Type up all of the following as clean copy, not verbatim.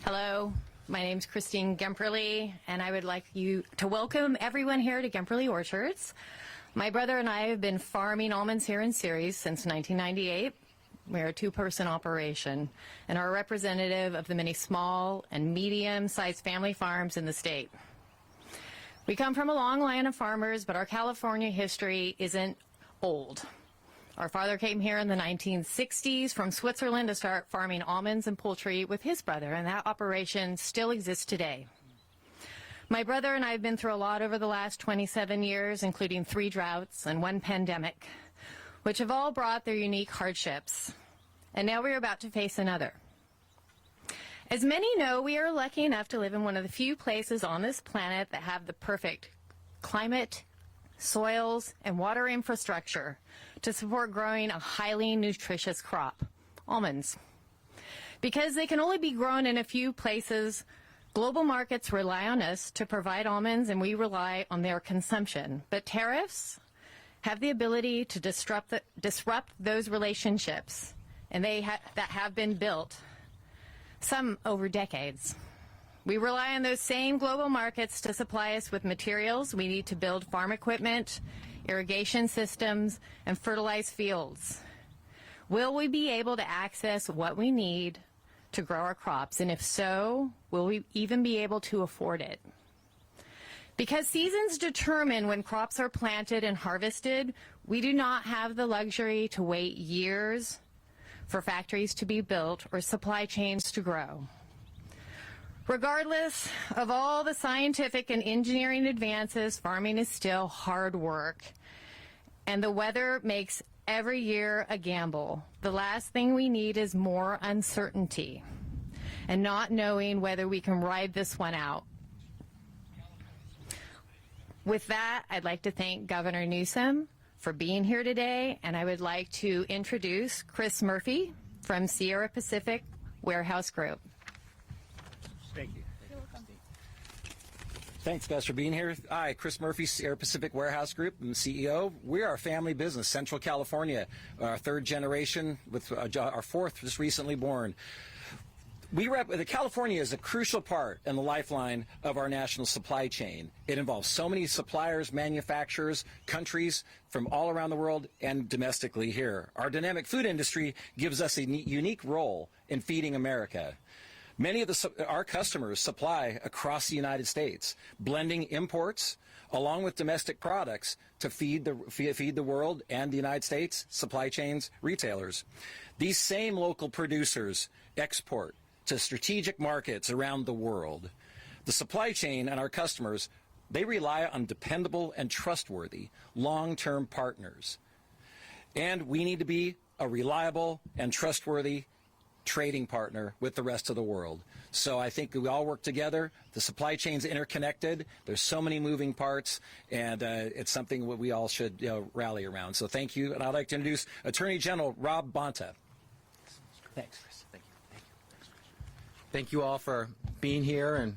Hello, my name's Christine Gemperle, and I would like you to welcome everyone here to Gemperle Orchards. My brother and I have been farming almonds here in Ceres since 1998. We're a two-person operation and are a representative of the many small and medium-sized family farms in the state. We come from a long line of farmers, but our California history isn't old. Our father came here in the 1960s from Switzerland to start farming almonds and poultry with his brother, and that operation still exists today. My brother and I have been through a lot over the last 27 years, including 3 droughts and 1 pandemic, which have all brought their unique hardships. And now we're about to face another. As many know, we are lucky enough to live in one of the few places on this planet that have the perfect climate, soils, and water infrastructure to support growing a highly nutritious crop, almonds. Because they can only be grown in a few places, global markets rely on us to provide almonds, and we rely on their consumption. But tariffs have the ability to disrupt those relationships, and that have been built, some over decades. We rely on those same global markets to supply us with materials we need to build farm equipment, irrigation systems, and fertilize fields. Will we be able to access what we need to grow our crops? And if so, will we even be able to afford it? Because seasons determine when crops are planted and harvested, we do not have the luxury to wait years for factories to be built or supply chains to grow. Regardless of all the scientific and engineering advances, farming is still hard work, and the weather makes every year a gamble. The last thing we need is more uncertainty and not knowing whether we can ride this one out. With that, I'd like to thank Governor Newsom for being here today, and I would like to introduce Chris Murphy from Sierra Pacific Warehouse Group. Thank you. Thanks, guys, for being here. Hi, Chris Murphy, Sierra Pacific Warehouse Group. I'm the CEO. We are a family business, Central California, our 3rd generation, with our 4th just recently born. California is a crucial part and the lifeline of our national supply chain. It involves so many suppliers, manufacturers, countries from all around the world and domestically here. Our dynamic food industry gives us a unique role in feeding America. Many of our customers supply across the United States, blending imports along with domestic products to feed the world and the United States, supply chains, retailers. These same local producers export to strategic markets around the world. The supply chain and our customers, they rely on dependable and trustworthy long-term partners. And we need to be a reliable and trustworthy trading partner with the rest of the world. So I think we all work together. The supply chain's interconnected. There's so many moving parts, and it's something that we all should rally around. So thank you, and I'd like to introduce Attorney General Rob Bonta. Thanks, Chris. Thank you. Thank you all for being here and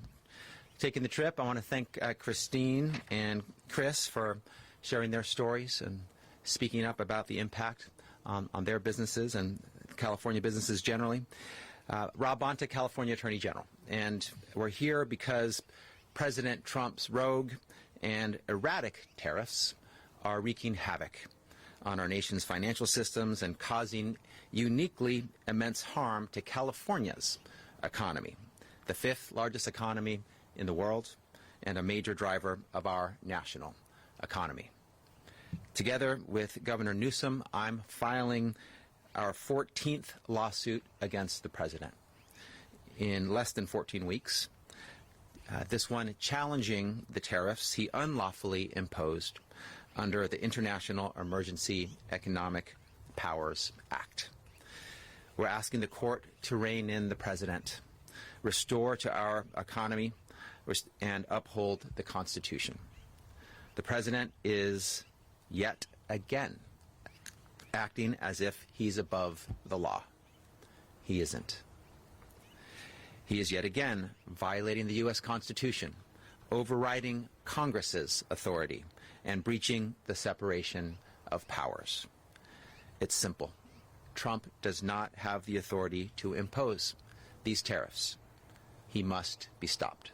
taking the trip. I want to thank Christine and Chris for sharing their stories and speaking up about the impact on their businesses and California businesses generally. Rob Bonta, California Attorney General. And we're here because President Trump's rogue and erratic tariffs are wreaking havoc on our nation's financial systems and causing uniquely immense harm to California's economy, the 5th largest economy in the world and a major driver of our national economy. Together with Governor Newsom, I'm filing our 14th lawsuit against the president in less than 14 weeks. This one challenging the tariffs he unlawfully imposed under the International Emergency Economic Powers Act. We're asking the court to rein in the president, restore to our economy, and uphold the Constitution. The president is yet again acting as if he's above the law. He isn't. He is yet again violating the U.S. Constitution, overriding Congress's authority, and breaching the separation of powers. It's simple. Trump does not have the authority to impose these tariffs. he must be stopped.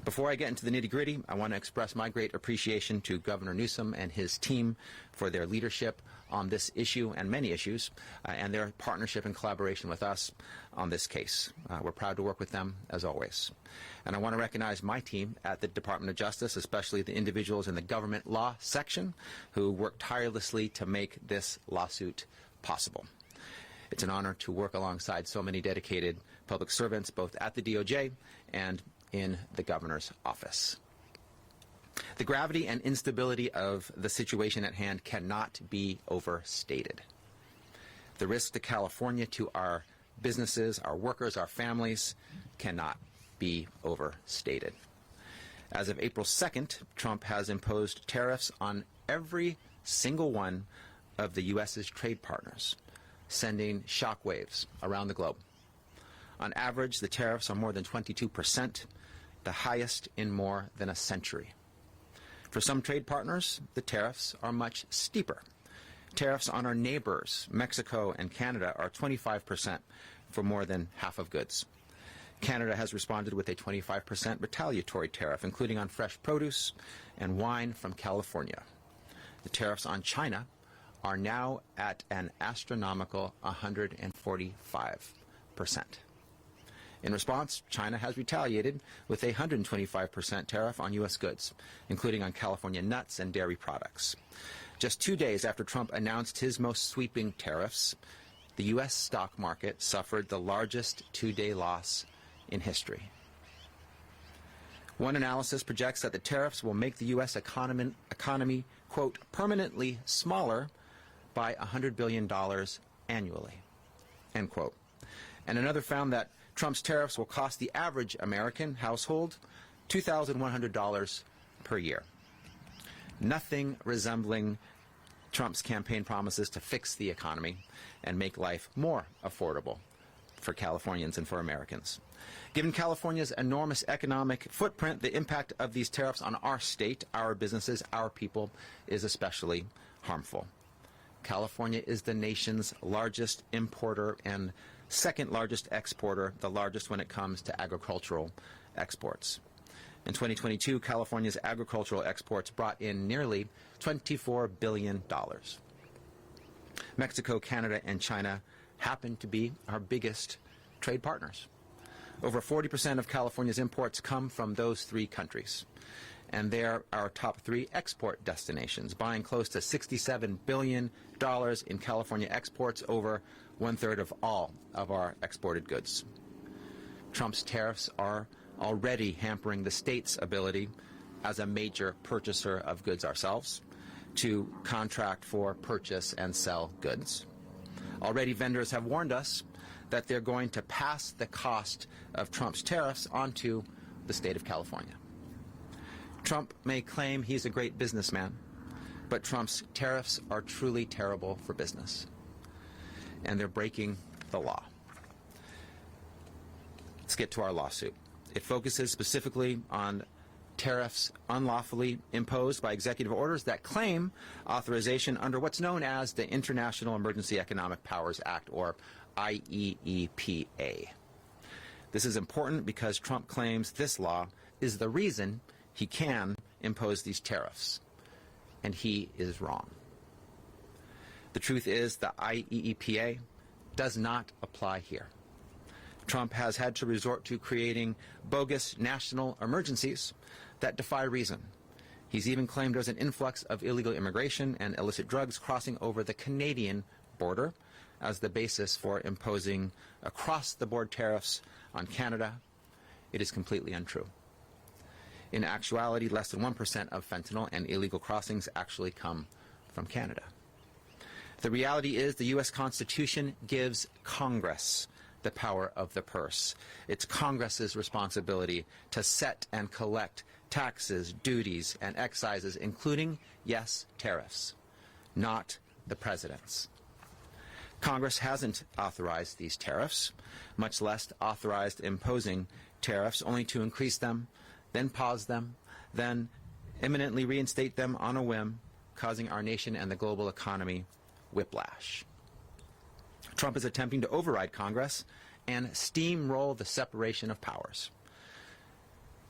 Before I get into the nitty-gritty, I want to express my great appreciation to Governor Newsom and his team for their leadership on this issue and many issues, and their partnership and collaboration with us on this case. We're proud to work with them, as always. And I want to recognize my team at the Department of Justice, especially the individuals in the government law section who worked tirelessly to make this lawsuit possible. It's an honor to work alongside so many dedicated public servants, both at the DOJ and in the governor's office. The gravity and instability of the situation at hand cannot be overstated. The risk to California, to our businesses, our workers, our families, cannot be overstated. As of April 2nd, Trump has imposed tariffs on every single one of the U.S.'s trade partners, sending shockwaves around the globe. On average, the tariffs are more than 22%, the highest in more than a century. For some trade partners, the tariffs are much steeper. Tariffs on our neighbors, Mexico and Canada, are 25% for more than half of goods. Canada has responded with a 25% retaliatory tariff, including on fresh produce and wine from California. The tariffs on China are now at an astronomical 145%. In response, China has retaliated with a 125% tariff on U.S. goods, including on California nuts and dairy products. Just 2 days after Trump announced his most sweeping tariffs, the U.S. stock market suffered the largest two-day loss in history. One analysis projects that the tariffs will make the U.S. economy, quote, permanently smaller by $100 billion annually, end quote. And another found that Trump's tariffs will cost the average American household $2,100 per year. Nothing resembling Trump's campaign promises to fix the economy and make life more affordable for Californians and for Americans. Given California's enormous economic footprint, the impact of these tariffs on our state, our businesses, our people is especially harmful. California is the nation's largest importer and second largest exporter, the largest when it comes to agricultural exports. In 2022, California's agricultural exports brought in nearly $24 billion. Mexico, Canada, and China happen to be our biggest trade partners. Over 40% of California's imports come from those three countries, and they're our top three export destinations, buying close to $67 billion in California exports, over one-third of all of our exported goods. Trump's tariffs are already hampering the state's ability, as a major purchaser of goods ourselves, to contract for, purchase, and sell goods. Already vendors have warned us that they're going to pass the cost of Trump's tariffs onto the state of California. Trump may claim he's a great businessman, but Trump's tariffs are truly terrible for business, and they're breaking the law. Let's get to our lawsuit. It focuses specifically on tariffs unlawfully imposed by executive orders that claim authorization under what's known as the International Emergency Economic Powers Act, or IEEPA. This is important because Trump claims this law is the reason he can impose these tariffs, and he is wrong. The truth is the IEEPA does not apply here. Trump has had to resort to creating bogus national emergencies that defy reason. He's even claimed there's an influx of illegal immigration and illicit drugs crossing over the Canadian border as the basis for imposing across-the-board tariffs on Canada. It is completely untrue. In actuality, less than 1% of fentanyl and illegal crossings actually come from Canada. The reality is the U.S. Constitution gives Congress the power of the purse. It's Congress's responsibility to set and collect taxes, duties, and excises, including, yes, tariffs, not the president's. Congress hasn't authorized these tariffs, much less authorized imposing tariffs, only to increase them, then pause them, then imminently reinstate them on a whim, causing our nation and the global economy whiplash. Trump is attempting to override Congress and steamroll the separation of powers.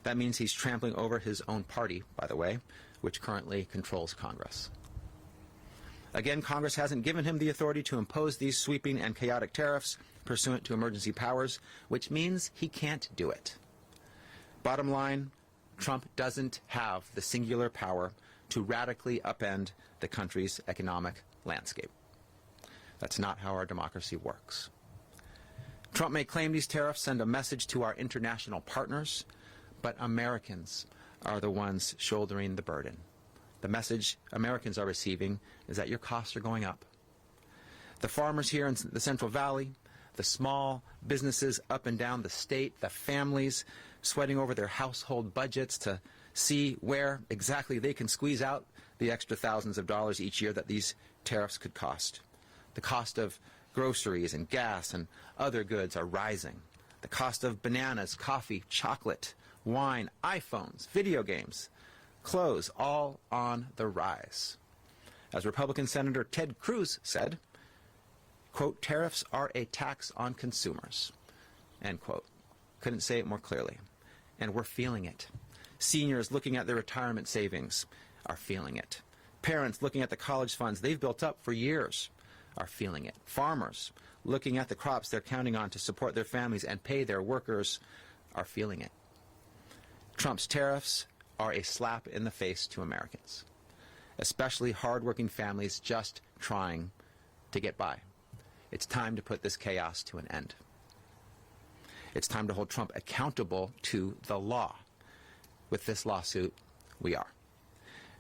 That means he's trampling over his own party, by the way, which currently controls Congress. Again, Congress hasn't given him the authority to impose these sweeping and chaotic tariffs pursuant to emergency powers, which means he can't do it. Bottom line, Trump doesn't have the singular power to radically upend the country's economic landscape. That's not how our democracy works. Trump may claim these tariffs send a message to our international partners, but Americans are the ones shouldering the burden. The message Americans are receiving is that your costs are going up. The farmers here in the Central Valley, the small businesses up and down the state, the families sweating over their household budgets to see where exactly they can squeeze out the extra thousands of dollars each year that these tariffs could cost. The cost of groceries and gas and other goods are rising. The cost of bananas, coffee, chocolate, wine, iPhones, video games, clothes, all on the rise. As Republican Senator Ted Cruz said, quote, tariffs are a tax on consumers, end quote. Couldn't say it more clearly. And we're feeling it. Seniors looking at their retirement savings are feeling it. Parents looking at the college funds they've built up for years are feeling it. Farmers looking at the crops they're counting on to support their families and pay their workers are feeling it. Trump's tariffs are a slap in the face to Americans, especially hardworking families just trying to get by. It's time to put this chaos to an end. It's time to hold Trump accountable to the law. With this lawsuit, we are.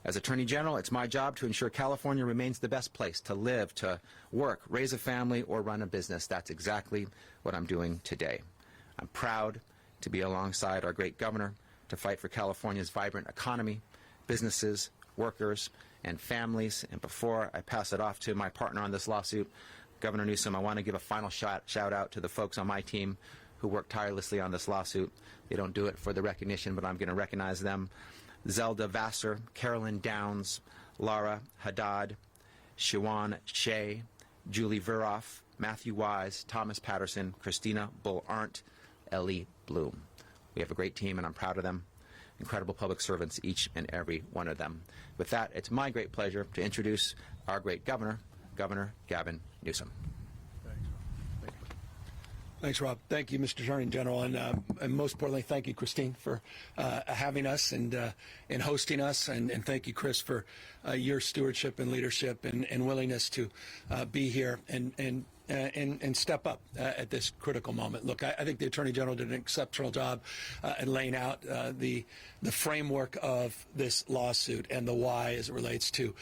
As Attorney General, it's my job to ensure California remains the best place to live, to work, raise a family, or run a business. That's exactly what I'm doing today. I'm proud to be alongside our great governor to fight for California's vibrant economy, businesses, workers, and families. And before I pass it off to my partner on this lawsuit, Governor Newsom, I want to give a final shout out to the folks on my team who worked tirelessly on this lawsuit. They don't do it for the recognition, but I'm going to recognize them. Zelda Vassar, Carolyn Downs, Laura Haddad, Shawan Shea, Julie Veroff, Matthew Wise, Thomas Patterson, Christina Bull-Arndt, Ellie Bloom. We have a great team, and I'm proud of them. Incredible public servants, each and every one of them. With that, it's my great pleasure to introduce our great governor, Governor Gavin Newsom. Thanks, Rob. Thank you, Mr. Attorney General, and most importantly, thank you, Christine, for having us and hosting us, and thank you, Chris, for your stewardship and leadership and willingness to be here and step up at this critical moment. Look, I think the Attorney General did an exceptional job in laying out the framework of this lawsuit and the why as it relates to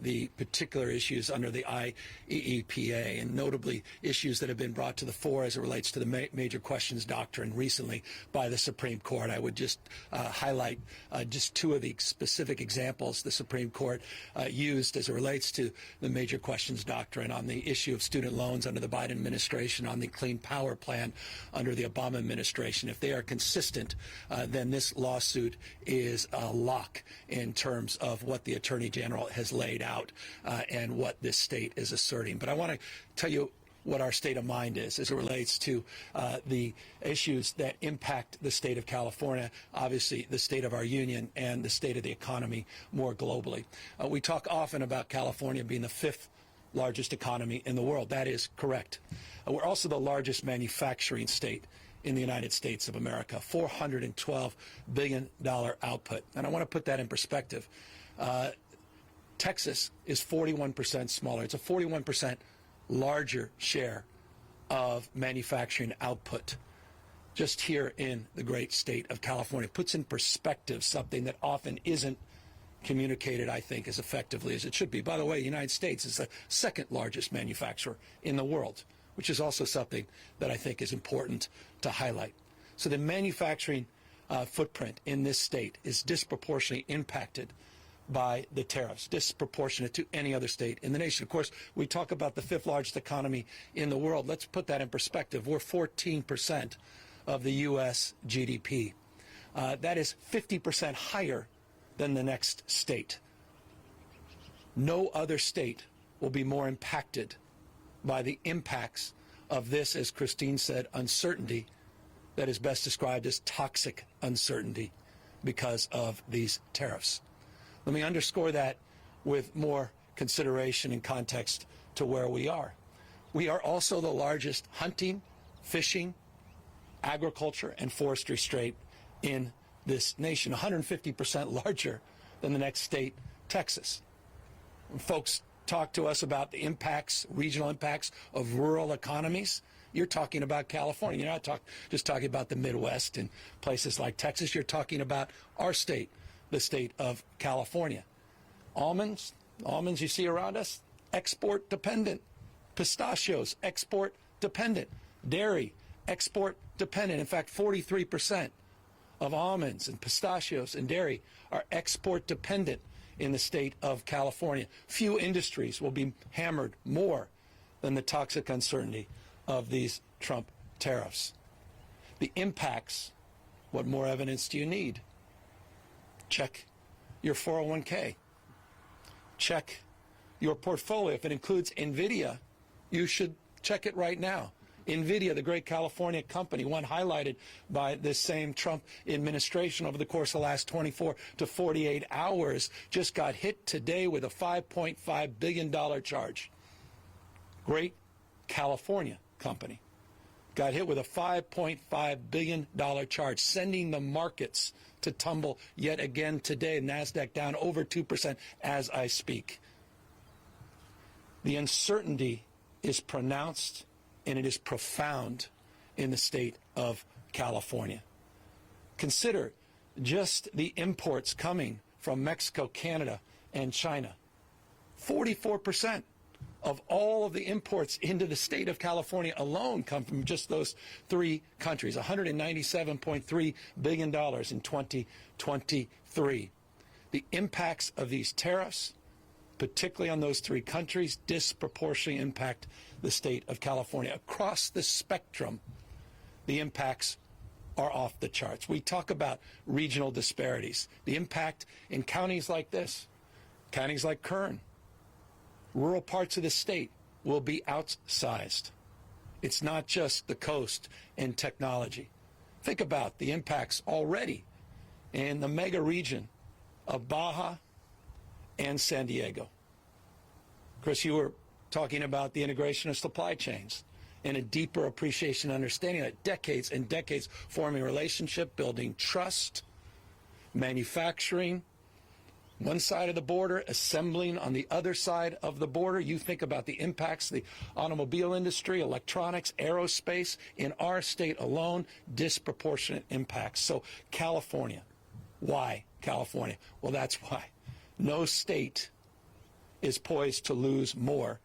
the particular issues under the IEEPA, and notably issues that have been brought to the fore as it relates to the major questions doctrine recently by the Supreme Court. I would just highlight just two of the specific examples the Supreme Court used as it relates to the major questions doctrine on the issue of student loans under the Biden administration, on the Clean Power Plan under the Obama administration. If they are consistent, then this lawsuit is a lock in terms of what the Attorney General has laid out and what this state is asserting. But I want to tell you what our state of mind is as it relates to the issues that impact the state of California, obviously the state of our union, and the state of the economy more globally. We talk often about California being the fifth largest economy in the world. That is correct. We're also the largest manufacturing state in the United States of America, $412 billion output. And I want to put that in perspective. Texas is 41% smaller. It's a 41% larger share of manufacturing output just here in the great state of California. It puts in perspective something that often isn't communicated, I think, as effectively as it should be. By the way, the United States is the second largest manufacturer in the world, which is also something that I think is important to highlight. So the manufacturing footprint in this state is disproportionately impacted by the tariffs, disproportionate to any other state in the nation. Of course, we talk about the fifth largest economy in the world. Let's put that in perspective. We're 14% of the U.S. GDP. That is 50% higher than the next state. No other state will be more impacted by the impacts of this, as Christine said, uncertainty that is best described as toxic uncertainty because of these tariffs. Let me underscore that with more consideration and context to where we are. We are also the largest hunting, fishing, agriculture, and forestry state in this nation, 150% larger than the next state, Texas. When folks talk to us about the impacts, regional impacts of rural economies, you're talking about California. You're not just talking about the Midwest and places like Texas. You're talking about our state, the state of California. Almonds you see around us, export dependent. Pistachios, export dependent. Dairy, export dependent. In fact, 43% of almonds and pistachios and dairy are export dependent in the state of California. Few industries will be hammered more than the toxic uncertainty of these Trump tariffs. The impacts, what more evidence do you need? Check your 401k. Check your portfolio. If it includes NVIDIA, you should check it right now. NVIDIA, the great California company, one highlighted by this same Trump administration over the course of the last 24 to 48 hours, just got hit today with a $5.5 billion charge. Great California company got hit with a $5.5 billion charge, sending the markets to tumble yet again today. NASDAQ down over 2% as I speak. The uncertainty is pronounced and it is profound in the state of California. Consider just the imports coming from Mexico, Canada, and China. 44% of all of the imports into the state of California alone come from just those three countries, $197.3 billion in 2023. The impacts of these tariffs, particularly on those three countries, disproportionately impact the state of California. Across the spectrum, the impacts are off the charts. We talk about regional disparities. The impact in counties like this, counties like Kern, rural parts of the state will be outsized. It's not just the coast and technology. Think about the impacts already in the mega region of Baja and San Diego. Chris, you were talking about the integration of supply chains and a deeper appreciation and understanding that decades and decades forming a relationship, building trust, manufacturing, one side of the border, assembling on the other side of the border. You think about the impacts, the automobile industry, electronics, aerospace, in our state alone, disproportionate impacts. So California, why California? Well, that's why. No state is poised to lose more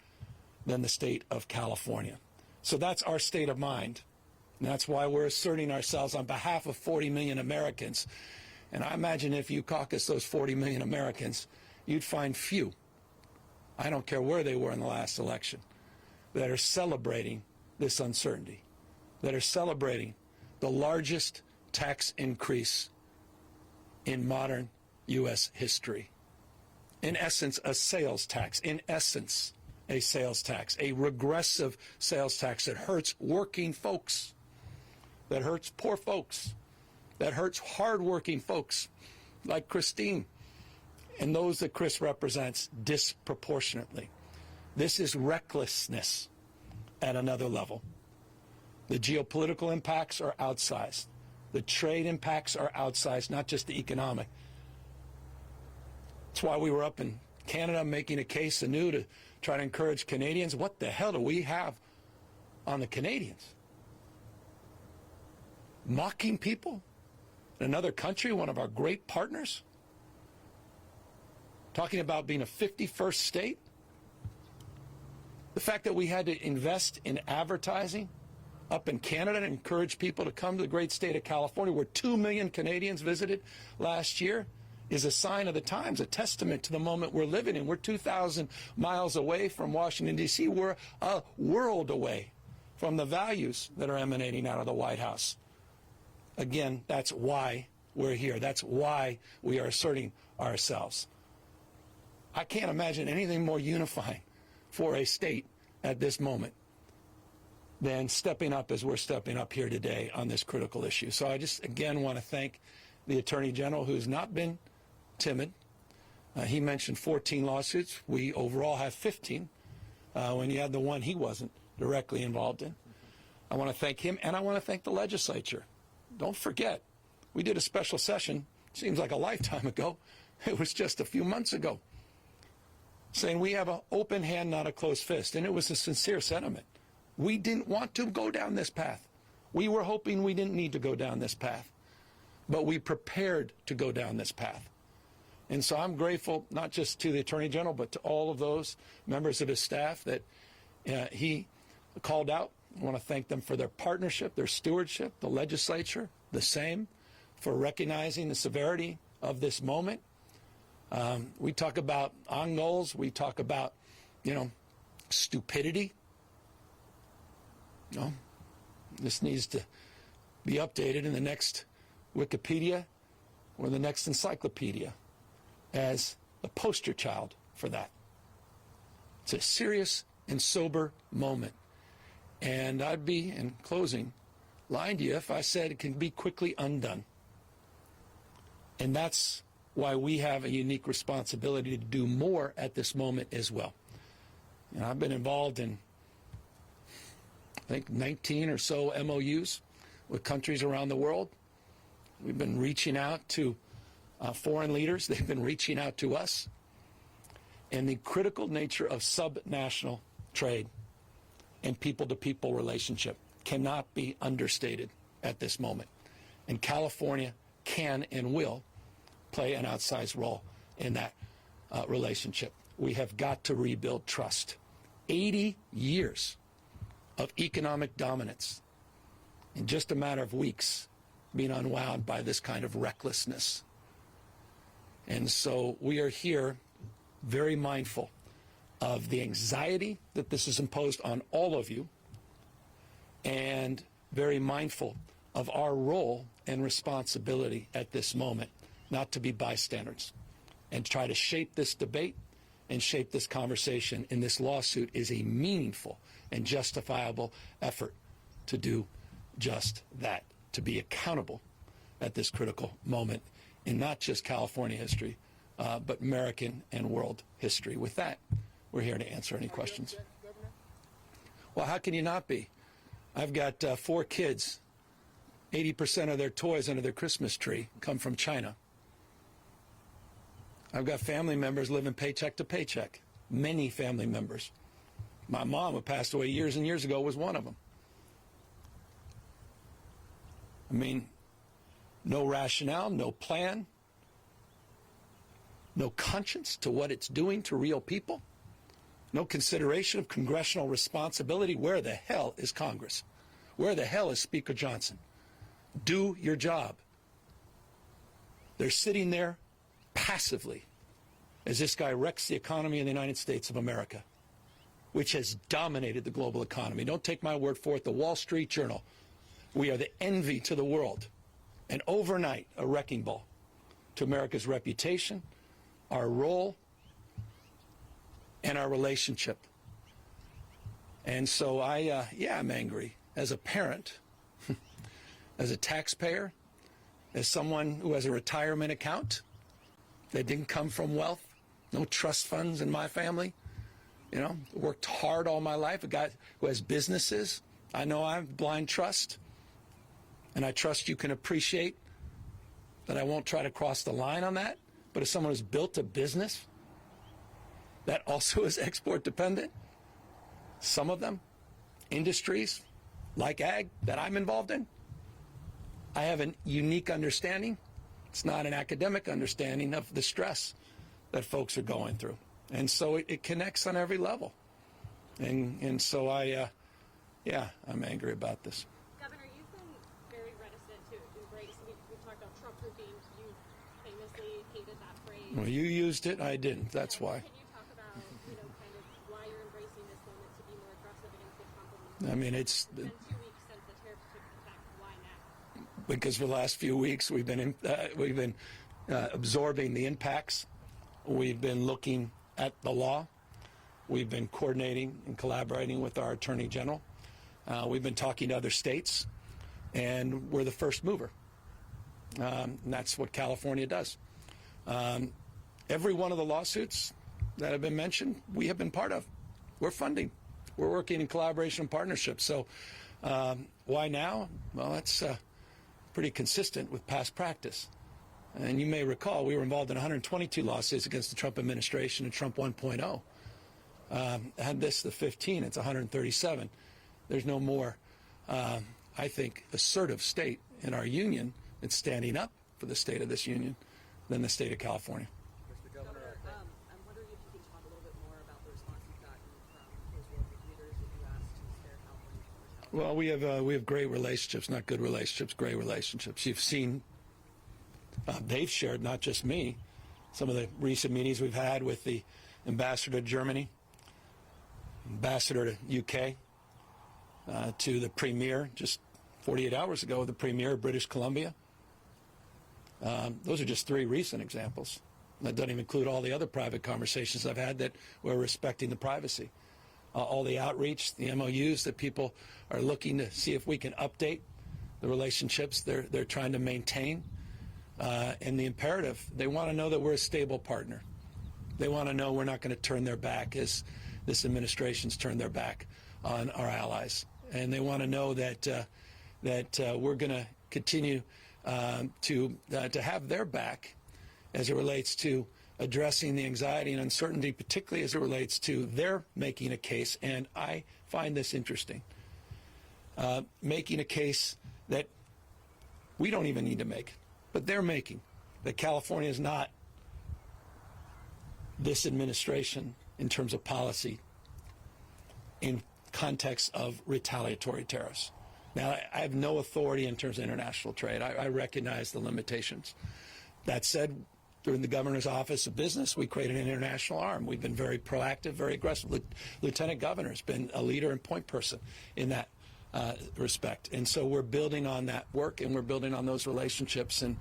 than the state of California. So that's our state of mind. And that's why we're asserting ourselves on behalf of 40 million Americans. And I imagine if you caucus those 40 million Americans, you'd find few, I don't care where they were in the last election, that are celebrating this uncertainty, that are celebrating the largest tax increase in modern U.S. history. In essence, a sales tax. In essence, a sales tax, a regressive sales tax that hurts working folks, that hurts poor folks, that hurts hardworking folks like Christine and those that Chris represents disproportionately. This is recklessness at another level. The geopolitical impacts are outsized. The trade impacts are outsized, not just the economic. That's why we were up in Canada making a case anew to try to encourage Canadians. What the hell do we have on the Canadians? Mocking people in another country, one of our great partners? Talking about being a 51st state? The fact that we had to invest in advertising up in Canada to encourage people to come to the great state of California, where 2 million Canadians visited last year, is a sign of the times, a testament to the moment we're living in. We're 2,000 miles away from Washington, D.C. We're a world away from the values that are emanating out of the White House. Again, that's why we're here. That's why we are asserting ourselves. I can't imagine anything more unifying for a state at this moment than stepping up as we're stepping up here today on this critical issue. So I just, again, want to thank the Attorney General, who's not been timid. He mentioned 14 lawsuits. We overall have 15 when you had the one he wasn't directly involved in. I want to thank him, and I want to thank the legislature. Don't forget, we did a special session, seems like a lifetime ago. It was just a few months ago, saying we have an open hand, not a closed fist. And it was a sincere sentiment. We didn't want to go down this path. We were hoping we didn't need to go down this path. But we prepared to go down this path. And so I'm grateful, not just to the Attorney General, but to all of those members of his staff that he called out. I want to thank them for their partnership, their stewardship, the legislature, the same, for recognizing the severity of this moment. We talk about on goals. We talk about, stupidity. This needs to be updated in the next Wikipedia or the next encyclopedia as the poster child for that. It's a serious and sober moment. And I'd be, in closing, lying to you if I said it can be quickly undone. And that's why we have a unique responsibility to do more at this moment as well. And I've been involved in, I think, 19 or so MOUs with countries around the world. We've been reaching out to foreign leaders. They've been reaching out to us. And the critical nature of subnational trade and people-to-people relationship cannot be understated at this moment. And California can and will play an outsized role in that relationship. We have got to rebuild trust. 80 years of economic dominance in just a matter of weeks being unwound by this kind of recklessness. And so we are here very mindful of the anxiety that this has imposed on all of you, and very mindful of our role and responsibility at this moment, not to be bystanders, and try to shape this debate and shape this conversation. And this lawsuit is a meaningful and justifiable effort to do just that, to be accountable at this critical moment in not just California history, but American and world history. With that, we're here to answer any questions. Well, how can you not be? I've got 4 kids. 80% of their toys under their Christmas tree come from China. I've got family members living paycheck to paycheck. Many family members. My mom, who passed away years and years ago, was one of them. I mean, no rationale, no plan, no conscience to what it's doing to real people, no consideration of congressional responsibility. Where the hell is Congress? Where the hell is Speaker Johnson? Do your job. They're sitting there passively as this guy wrecks the economy in the United States of America, which has dominated the global economy. Don't take my word for it. The Wall Street Journal. We are the envy to the world. And overnight, a wrecking ball to America's reputation, our role, and our relationship. And so I'm angry as a parent, as a taxpayer, as someone who has a retirement account that didn't come from wealth, no trust funds in my family, worked hard all my life, a guy who has businesses. I know I have blind trust, and I trust you can appreciate that I won't try to cross the line on that. But as someone who's built a business that also is export dependent, some of them, industries like ag that I'm involved in, I have a unique understanding. It's not an academic understanding of the stress that folks are going through. And so it connects on every level. And so I'm angry about this. Governor, you've been very reticent to embrace, we've talked about Trump proofing. You famously hated that phrase. Well, you used it, I didn't. That's why. Can you talk about, kind of why you're embracing this moment to be more aggressive against big companies? I mean, it's been 2 weeks since the tariffs took effect. Why now? because for the last few weeks we've been absorbing the impacts. We've been looking at the law. We've been coordinating and collaborating with our Attorney General. We've been talking to other states, and we're the first mover. And that's what California does. Every one of the lawsuits that have been mentioned, we have been part of. We're funding. We're working in collaboration and partnership. So why now? Well, that's pretty consistent with past practice. And you may recall we were involved in 122 lawsuits against the Trump administration and Trump 1.0. Had this the 15, it's 137. There's no more, I think, assertive state in our union that's standing up for the state of this union than the state of California. Mr. Governor, I'm wondering if you can talk a little bit more about the response you've gotten from those world leaders that you asked to spare California. Well, we have great relationships, not good relationships, great relationships. You've seen, they've shared, not just me, some of the recent meetings we've had with the ambassador to Germany, ambassador to UK, to the premier just 48 hours ago, the premier of British Columbia. Those are just 3 recent examples. That doesn't even include all the other private conversations I've had that were respecting the privacy. All the outreach, the MOUs that people are looking to see if we can update the relationships they're trying to maintain. And the imperative, they want to know that we're a stable partner. They want to know we're not going to turn their back as this administration's turned their back on our allies. And they want to know that we're going to continue to have their back as it relates to addressing the anxiety and uncertainty, particularly as it relates to their making a case. And I find this interesting. Making a case that we don't even need to make, but they're making, that California is not this administration in terms of policy in context of retaliatory tariffs. Now, I have no authority in terms of international trade. I recognize the limitations. That said, during the governor's office of business, we created an international arm. We've been very proactive, very aggressive. Lieutenant governor has been a leader and point person in that respect. And so we're building on that work, and we're building on those relationships. And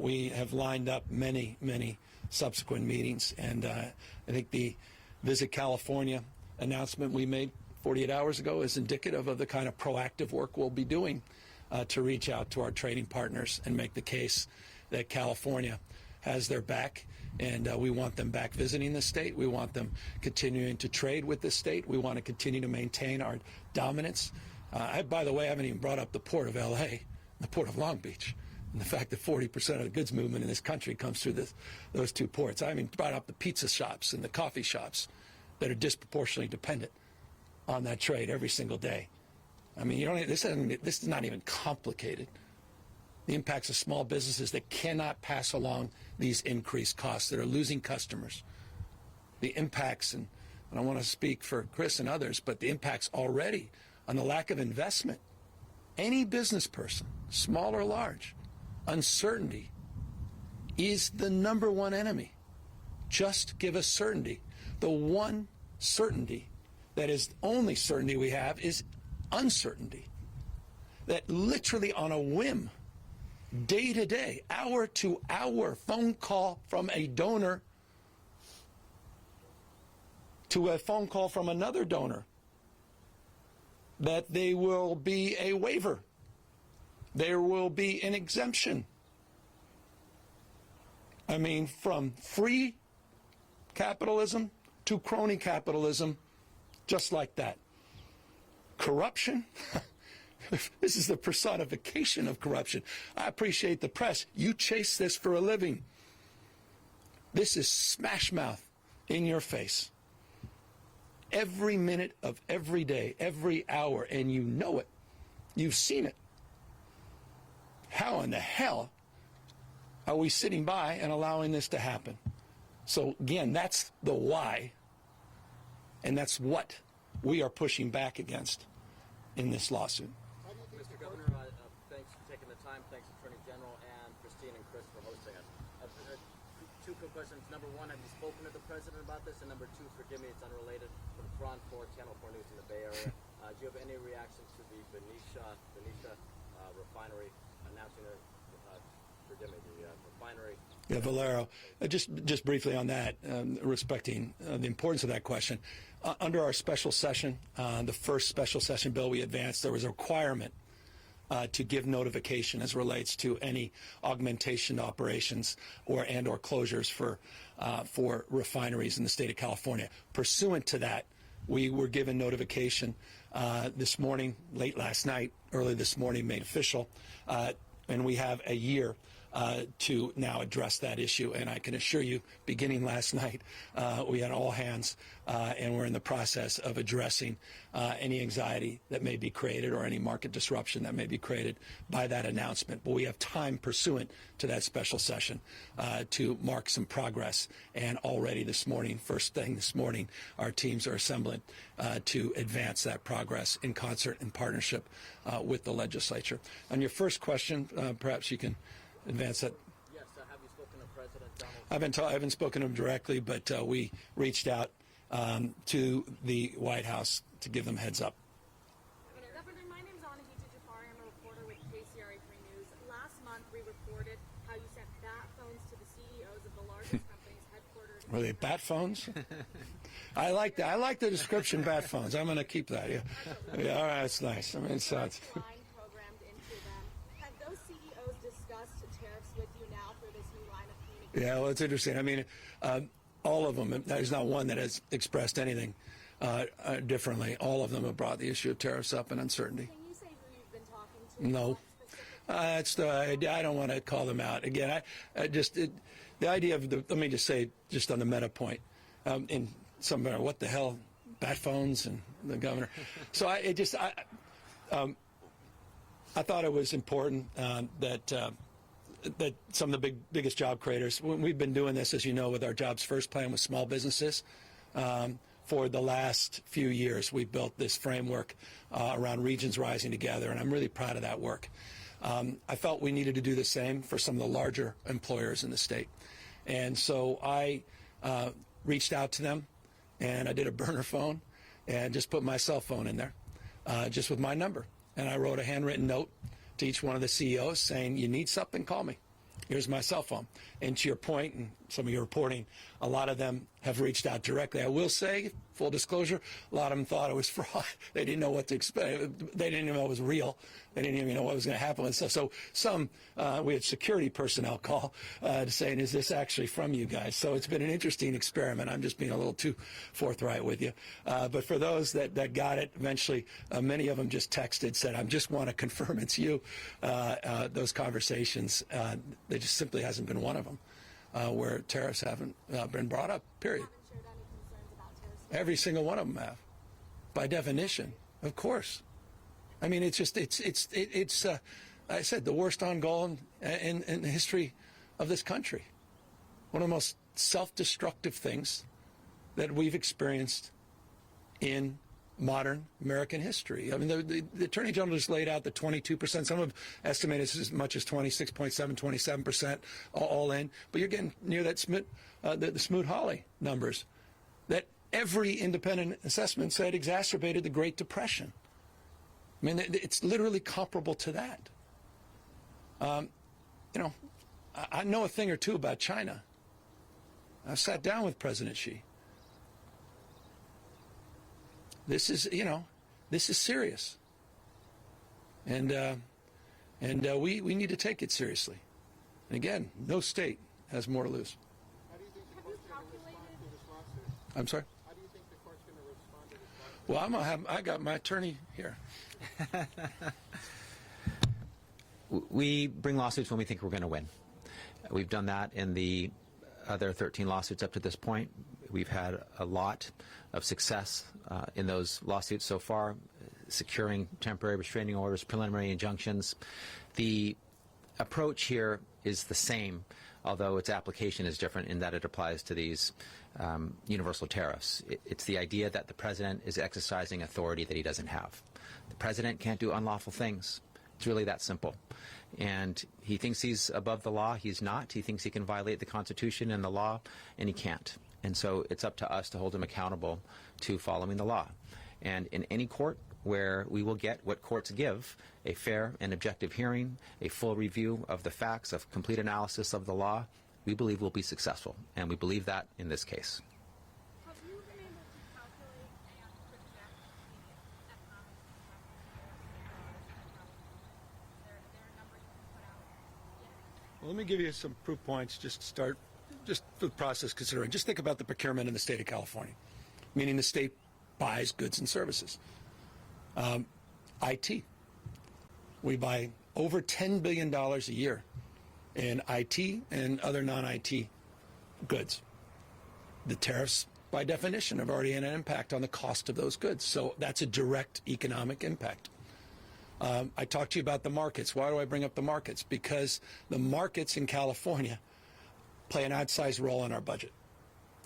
we have lined up many, many subsequent meetings. And I think the Visit California announcement we made 48 hours ago is indicative of the kind of proactive work we'll be doing to reach out to our trading partners and make the case that California has their back, and we want them back visiting the state. We want them continuing to trade with the state. We want to continue to maintain our dominance. By the way, I haven't even brought up the port of L.A., the port of Long Beach, and the fact that 40% of the goods movement in this country comes through those 2 ports. I haven't brought up the pizza shops and the coffee shops that are disproportionately dependent on that trade every single day. I mean, this is not even complicated. The impacts of small businesses that cannot pass along these increased costs, that are losing customers. The impacts, and I want to speak for Chris and others, but the impacts already on the lack of investment. Any business person, small or large, uncertainty is the number one enemy. Just give us certainty. The one certainty that is the only certainty we have is uncertainty. That literally on a whim, day to day, hour to hour, phone call from a donor to a phone call from another donor, that there will be a waiver, there will be an exemption. I mean, from free capitalism to crony capitalism, just like that. Corruption? This is the personification of corruption. I appreciate the press. You chase this for a living. This is smash mouth in your face. Every minute of every day, every hour, and you know it. You've seen it. How in the hell are we sitting by and allowing this to happen? So again, that's the why, and that's what we are pushing back against in this lawsuit. Mr. Governor, thanks for taking the time. Thanks, Attorney General and Christine and Chris for hosting us. 2 quick questions. Number 1, have you spoken to the president about this? And number 2, forgive me, it's unrelated, from Front 4, Channel 4 News in the Bay Area. Do you have any reactions to the Benicia refinery announcing the refinery Yeah, Valero, just briefly on that, respecting the importance of that question. Under our special session, the first special session bill we advanced, there was a requirement to give notification as relates to any augmentation operations or closures for refineries in the state of California. Pursuant to that, we were given notification this morning, late last night, early this morning, made official, and we have a year to now address that issue. And I can assure you, beginning last night, we had all hands, and we're in the process of addressing any anxiety that may be created or any market disruption that may be created by that announcement. But we have time pursuant to that special session to mark some progress. And already this morning, first thing this morning, our teams are assembling to advance that progress in concert and partnership with the legislature. On your first question, perhaps you can advance that. Yes, have you spoken to President Donald? I haven't spoken to him directly, but we reached out to the White House to give them heads up. Governor, my name is Anahita Jafari. I'm a reporter with KCRA 3 News. Last month, we reported how you sent bat phones to the CEOs of the largest companies headquartered. Were they bat phones? I like that. I like the description, bat phones. I'm going to keep that. Yeah. Yeah. All right. That's nice. I mean, it sounds. Programmed into them. Have those CEOs discussed tariffs with you now for this new line of communication? Yeah, well, it's interesting. I mean, all of them, there's not one that has expressed anything differently. All of them have brought the issue of tariffs up and uncertainty. Can you say who you've been talking to? No. I don't want to call them out. Again, the idea of let me just say, just on the meta point, in some matter, what the hell, bat phones and the governor. So I thought it was important that some of the biggest job creators, we've been doing this, as you know, with our Jobs First plan with small businesses. For the last few years, we've built this framework around regions rising together, and I'm really proud of that work. I felt we needed to do the same for some of the larger employers in the state. And so I reached out to them, and I did a burner phone and just put my cell phone in there, just with my number. And I wrote a handwritten note to each one of the CEOs saying, you need something, call me. Here's my cell phone. And to your point, and some of your reporting, a lot of them have reached out directly. I will say, full disclosure, a lot of them thought it was fraud. They didn't know what to expect. They didn't even know it was real. They didn't even know what was going to happen and stuff. So some, we had security personnel call saying, is this actually from you guys? So it's been an interesting experiment. I'm just being a little too forthright with you. But for those that got it, eventually, many of them just texted, said, I just want to confirm it's you. Those conversations, there just simply hasn't been one of them where tariffs haven't been brought up, period. Haven't shared any concerns about tariffs? Every single one of them have, by definition, of course. I mean, it's just, it's I said, the worst on goal in the history of this country. One of the most self-destructive things that we've experienced in modern American history. I mean, the Attorney General just laid out the 22%. Some have estimated as much as 26.7, 27% all in. But you're getting near that the Smoot-Hawley numbers that every independent assessment said exacerbated the Great Depression. I mean, it's literally comparable to that. I know a thing or two about China. I sat down with President Xi. This is, this is serious, and we need to take it seriously. And again, no state has more to lose. Have you calculated? I'm sorry. How do you think the court's going to respond to this lawsuit? Well, I got my attorney here. We bring lawsuits when we think we're going to win. We've done that in the other 13 lawsuits up to this point. We've had a lot of success in those lawsuits so far, securing temporary restraining orders, preliminary injunctions. The approach here is the same, although its application is different in that it applies to these universal tariffs. It's the idea that the president is exercising authority that he doesn't have. The president can't do unlawful things. It's really that simple. And he thinks he's above the law. He's not. He thinks he can violate the Constitution and the law, and he can't. And so it's up to us to hold him accountable to following the law. And in any court where we will get what courts give, a fair and objective hearing, a full review of the facts, a complete analysis of the law, we believe we'll be successful, and we believe that in this case. Have you been able to calculate and project the economic impact? There are numbers you can put out yet? Well, let me give you some proof points just to start, just for the process considering. Just think about the procurement in the state of California, meaning the state buys goods and services. IT. We buy over $10 billion a year in IT and other non-IT goods. The tariffs, by definition, have already had an impact on the cost of those goods. So that's a direct economic impact. I talked to you about the markets. Why do I bring up the markets? Because the markets in California play an outsized role in our budget.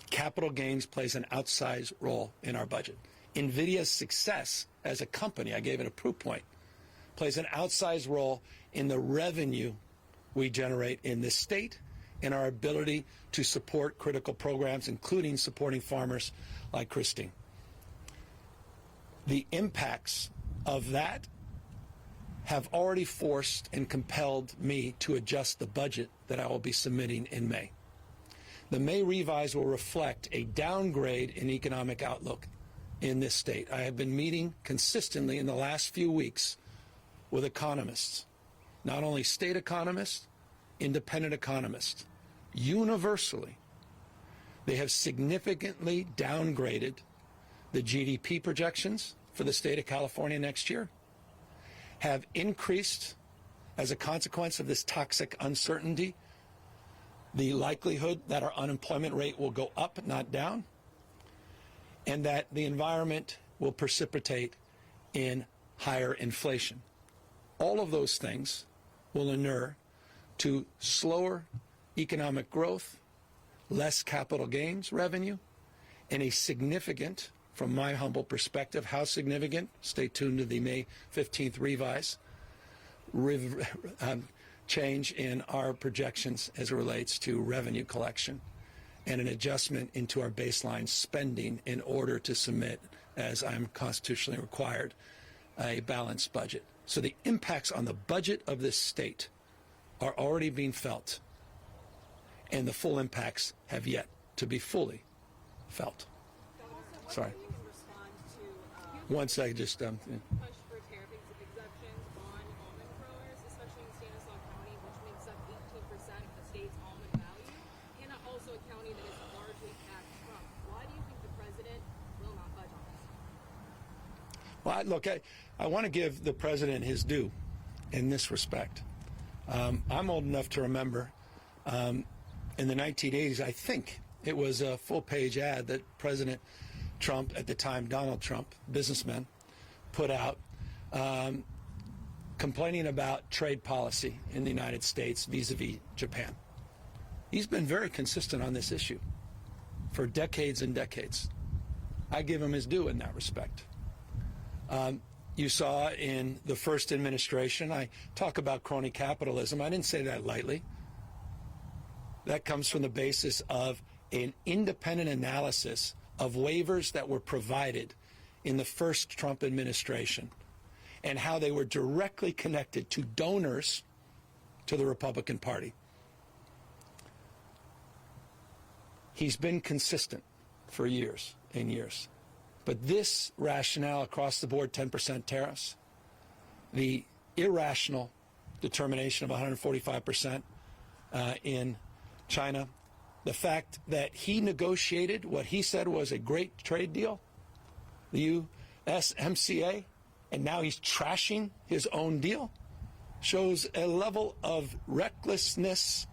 Capital gains plays an outsized role in our budget. NVIDIA's success as a company, I gave it a proof point, plays an outsized role in the revenue we generate in this state and our ability to support critical programs, including supporting farmers like Christine. The impacts of that have already forced and compelled me to adjust the budget that I will be submitting in May. The May revise will reflect a downgrade in economic outlook in this state. I have been meeting consistently in the last few weeks with economists, not only state economists, independent economists. Universally, they have significantly downgraded the GDP projections for the state of California next year, have increased, as a consequence of this toxic uncertainty, the likelihood that our unemployment rate will go up, not down, and that the environment will precipitate in higher inflation. All of those things will inure to slower economic growth, less capital gains revenue, and a significant, from my humble perspective, how significant, stay tuned to the May 15th revise, change in our projections as it relates to revenue collection and an adjustment into our baseline spending in order to submit, as I'm constitutionally required, a balanced budget. So the impacts on the budget of this state are already being felt, and the full impacts have yet to be fully felt. Sorry. One second, just Push for tariff exemptions on almond growers, especially in Stanislaus County, which makes up 18% of the state's almond value, and also a county that is largely taxed from. Why do you think the president will not budge on this? Well, look, I want to give the president his due in this respect. I'm old enough to remember in the 1980s, I think it was a full-page ad that President Trump, at the time Donald Trump, businessman, put out complaining about trade policy in the United States vis-a-vis Japan. He's been very consistent on this issue for decades and decades. I give him his due in that respect. You saw in the first administration, I talk about crony capitalism. I didn't say that lightly. That comes from the basis of an independent analysis of waivers that were provided in the first Trump administration and how they were directly connected to donors to the Republican Party. He's been consistent for years and years. But this rationale across the board, 10% tariffs, the irrational determination of 145% in China, the fact that he negotiated what he said was a great trade deal, the USMCA, and now he's trashing his own deal, shows a level of recklessness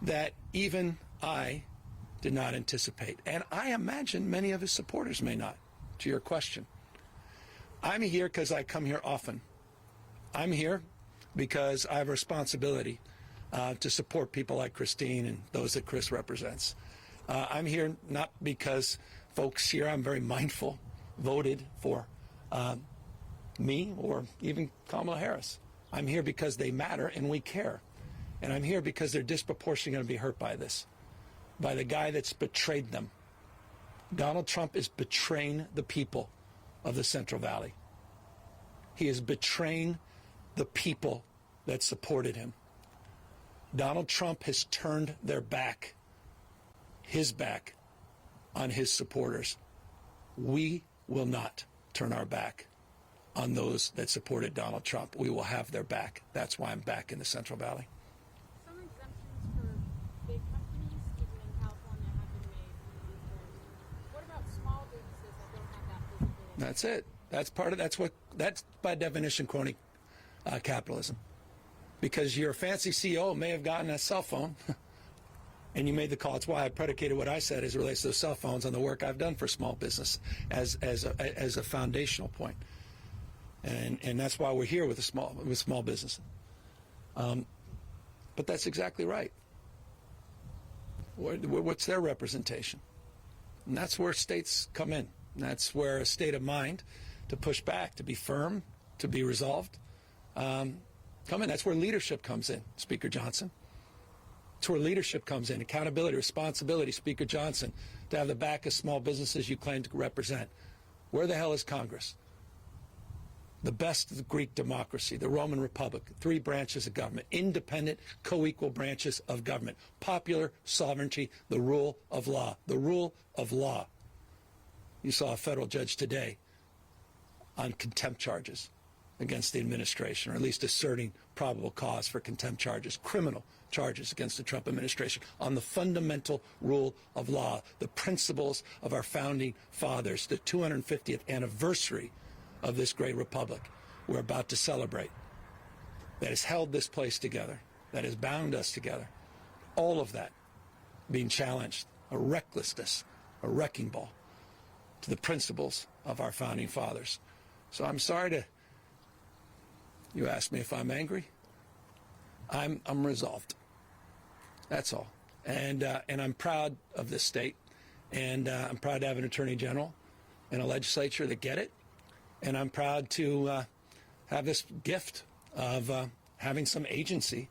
that even I did not anticipate. And I imagine many of his supporters may not, to your question. I'm here because I come here often. I'm here because I have a responsibility to support people like Christine and those that Chris represents. I'm here not because folks here, I'm very mindful, voted for me or even Kamala Harris. I'm here because they matter and we care. And I'm here because they're disproportionately going to be hurt by this, by the guy that's betrayed them. Donald Trump is betraying the people of the Central Valley. He is betraying the people that supported him. Donald Trump has turned his back on his supporters. We will not turn our back on those that supported Donald Trump. We will have their back. That's why I'm back in the Central Valley. Some exemptions for big companies, even in California, have been made from these tariffs. What about small businesses that don't have that visibility? That's it. That's by definition crony capitalism. Because your fancy CEO may have gotten a cell phone and you made the call. It's why I predicated what I said as it relates to those cell phones on the work I've done for small business as a foundational point. And that's why we're here with small business. But that's exactly right. What's their representation? And that's where states come in. That's where a state of mind to push back, to be firm, to be resolved, come in. That's where leadership comes in, Speaker Johnson. That's where leadership comes in. Accountability, responsibility, Speaker Johnson, to have the back of small businesses you claim to represent. Where the hell is Congress? The best of the Greek democracy, the Roman Republic, 3 branches of government, independent, co-equal branches of government, popular sovereignty, the rule of law. The rule of law. You saw a federal judge today on contempt charges against the administration, or at least asserting probable cause for contempt charges, criminal charges against the Trump administration on the fundamental rule of law, the principles of our founding fathers, the 250th anniversary of this great republic we're about to celebrate, that has held this place together, that has bound us together. All of that being challenged, a recklessness, a wrecking ball to the principles of our founding fathers. So I'm sorry to, you asked me if I'm angry. I'm resolved. That's all. And I'm proud of this state. And I'm proud to have an attorney general and a legislature that get it. And I'm proud to have this gift of having some agency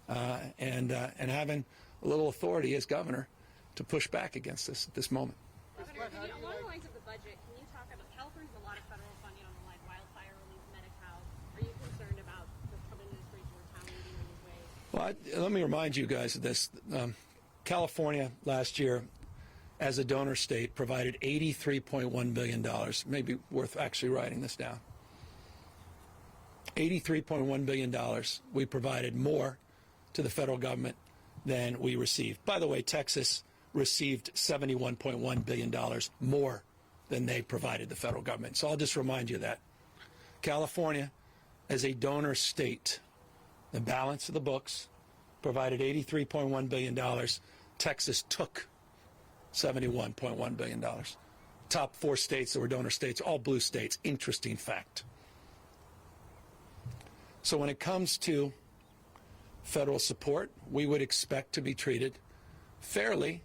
and having a little authority as governor to push back against this at this moment. Governor, along the lines of the budget, can you talk about, California's a lot of federal funding on the line, wildfire relief, Medi-Cal. Are you concerned about the Trump administration retaliating in these ways? Well, let me remind you guys of this. California last year, as a donor state, provided $83.1 billion. Maybe worth actually writing this down. $83.1 billion. We provided more to the federal government than we received. By the way, Texas received $71.1 billion more than they provided the federal government. So I'll just remind you of that. California, as a donor state, the balance of the books, provided $83.1 billion. Texas took $71.1 billion. Top 4 states that were donor states, all blue states. Interesting fact. So when it comes to federal support, we would expect to be treated fairly.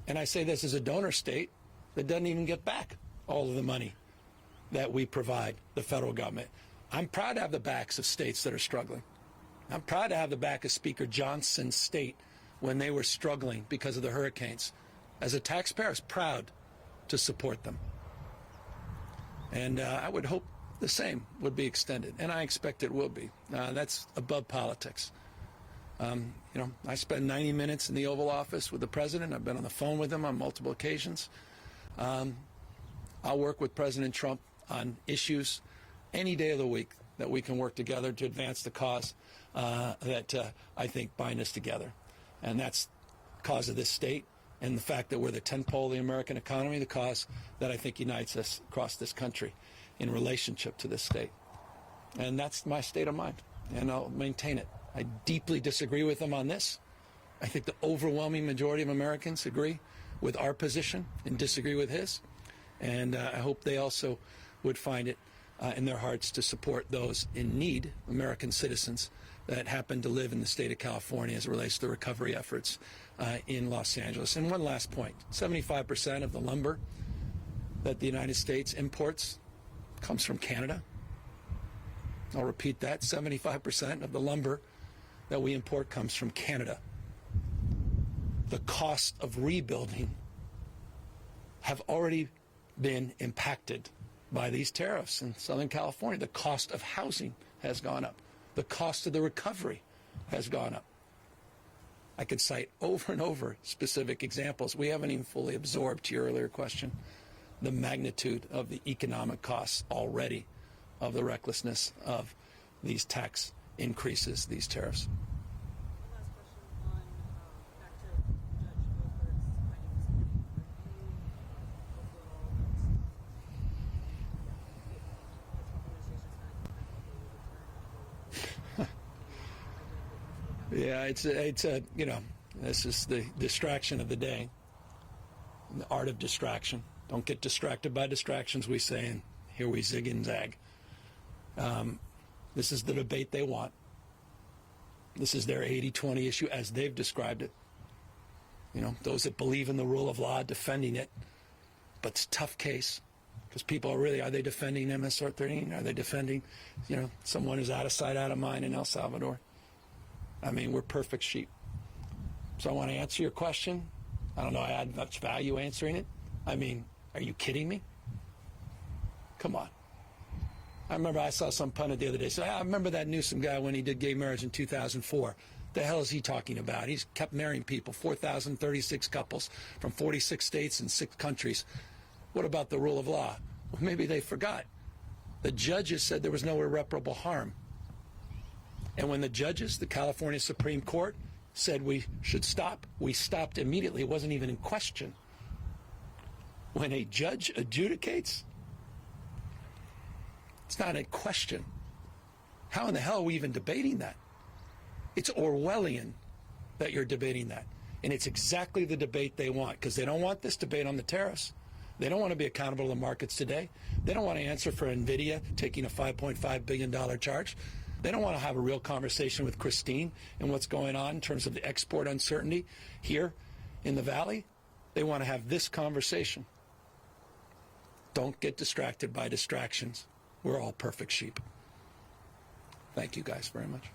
And I say this as a donor state that doesn't even get back all of the money that we provide the federal government. I'm proud to have the backs of states that are struggling. I'm proud to have the back of Speaker Johnson's state when they were struggling because of the hurricanes. As a taxpayer, I was proud to support them. And I would hope the same would be extended, and I expect it will be. That's above politics. I spend 90 minutes in the Oval Office with the president. I've been on the phone with him on multiple occasions. I'll work with President Trump on issues any day of the week that we can work together to advance the cause that I think bind us together. And that's the cause of this state and the fact that we're the 10th pole of the American economy, the cause that I think unites us across this country in relationship to this state. And that's my state of mind, and I'll maintain it. I deeply disagree with him on this. I think the overwhelming majority of Americans agree with our position and disagree with his. And I hope they also would find it in their hearts to support those in need, American citizens that happen to live in the state of California as it relates to the recovery efforts in Los Angeles. And one last point, 75% of the lumber that the United States imports comes from Canada. I'll repeat that, 75% of the lumber that we import comes from Canada. The cost of rebuilding have already been impacted by these tariffs in Southern California. The cost of housing has gone up. The cost of the recovery has gone up. I could cite over and over specific examples. We haven't even fully absorbed, to your earlier question, the magnitude of the economic costs already of the recklessness of these tax increases, these tariffs. One last question on back to Judge Gilbert's findings. Yeah, it's a you know, this is the distraction of the day, the art of distraction. Don't get distracted by distractions, we say, and here we zig and zag. This is the debate they want. This is their 80-20 issue as they've described it. You know, those that believe in the rule of law defending it, but it's a tough case because people are they defending MS-13? Are they defending, you know, someone who's out of sight, out of mind in El Salvador? I mean, we're perfect sheep. So I want to answer your question. I don't know I add much value answering it. I mean, are you kidding me? Come on. I remember I saw some pundit the other day say, I remember that Newsom guy when he did gay marriage in 2004. The hell is he talking about? He's kept marrying people, 4,036 couples from 46 states and 6 countries. What about the rule of law? Well, maybe they forgot. The judges said there was no irreparable harm. And when the judges, the California Supreme Court, said we should stop, we stopped immediately. It wasn't even in question. When a judge adjudicates, it's not in question. How in the hell are we even debating that? It's Orwellian that you're debating that. And it's exactly the debate they want, because they don't want this debate on the tariffs. They don't want to be accountable to the markets today. They don't want to answer for NVIDIA taking a $5.5 billion charge. They don't want to have a real conversation with Christine and what's going on in terms of the export uncertainty here in the Valley. They want to have this conversation. Don't get distracted by distractions. We're all perfect sheep. Thank you guys very much.